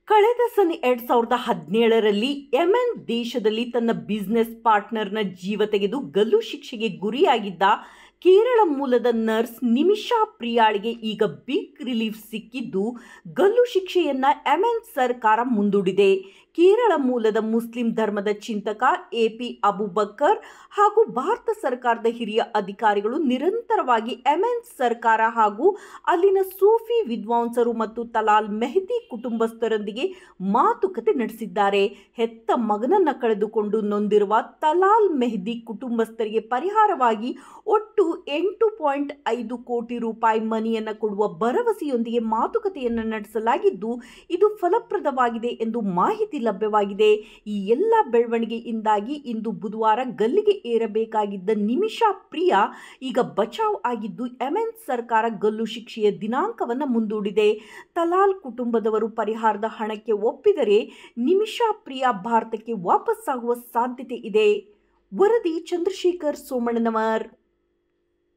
ಕಳೆದ ಸನ 2017ರಲ್ಲಿ ಯೆಮೆನ್ ದೇಶದಲ್ಲಿ ತನ್ನ ಬಿಸಿನೆಸ್ ಪಾರ್ಟ್ನರ್ನ ಜೀವ ತೆಗೆದು ಗಲ್ಲು ಶಿಕ್ಷೆಗೆ ಗುರಿಯಾಗಿದ್ದ ಕೇರಳ ಮೂಲದ ನರ್ಸ್ ನಿಮಿಷಾ ಪ್ರಿಯಾಳಿಗೆ ಈಗ ಬಿಗ್ ರಿಲೀಫ್ ಸಿಕ್ಕಿದ್ದು, ಗಲ್ಲು ಶಿಕ್ಷೆಯನ್ನ ಯೆಮೆನ್ ಸರ್ಕಾರ ಮುಂದೂಡಿದೆ. ಕೇರಳ ಮೂಲದ ಮುಸ್ಲಿಂ ಧರ್ಮದ ಚಿಂತಕ ಎಪಿ ಅಬುಬಕ್ಕರ್ ಹಾಗೂ ಭಾರತ ಸರ್ಕಾರದ ಹಿರಿಯ ಅಧಿಕಾರಿಗಳು ನಿರಂತರವಾಗಿ ಯೆಮೆನ್ ಸರ್ಕಾರ ಹಾಗೂ ಅಲ್ಲಿನ ಸೂಫಿ ವಿದ್ವಾಂಸರು ಮತ್ತು ತಲಾಲ್ ಮೆಹದಿ ಕುಟುಂಬಸ್ಥರೊಂದಿಗೆ ಮಾತುಕತೆ ನಡೆಸಿದ್ದಾರೆ. ಹೆತ್ತ ಮಗನನ್ನ ಕಳೆದುಕೊಂಡು ನೊಂದಿರುವ ತಲಾಲ್ ಮೆಹದಿ ಕುಟುಂಬಸ್ಥರಿಗೆ ಪರಿಹಾರವಾಗಿ ಒಟ್ಟು 8.5 ಕೋಟಿ ರೂಪಾಯಿ ಮನಿಯನ್ನು ಕೊಡುವ ಭರವಸೆಯೊಂದಿಗೆ ಮಾತುಕತೆಯನ್ನು ನಡೆಸಲಾಗಿದ್ದು, ಇದು ಫಲಪ್ರದವಾಗಿದೆ ಎಂದು ಮಾಹಿತಿ ಲಭ್ಯವಾಗಿದೆ. ಈ ಎಲ್ಲ ಬೆಳವಣಿಗೆಯಿಂದಾಗಿ ಇಂದು ಬುಧವಾರ ಗಲ್ಲಿಗೆ ಏರಬೇಕಾಗಿದ್ದ ನಿಮಿಷಾ ಪ್ರಿಯಾ ಈಗ ಬಚಾವ್ ಆಗಿದ್ದು, ಯೆಮೆನ್ ಸರ್ಕಾರ ಗಲ್ಲು ಶಿಕ್ಷೆಯ ದಿನಾಂಕವನ್ನು ಮುಂದೂಡಿದೆ. ತಲಾಲ್ ಕುಟುಂಬದವರು ಪರಿಹಾರದ ಹಣಕ್ಕೆ ಒಪ್ಪಿದರೆ ನಿಮಿಷಾ ಪ್ರಿಯಾ ಭಾರತಕ್ಕೆ ವಾಪಸ್ಸಾಗುವ ಸಾಧ್ಯತೆ ಇದೆ. ವರದಿ ಚಂದ್ರಶೇಖರ್ ಸೋಮಣ್ಣನವರ್.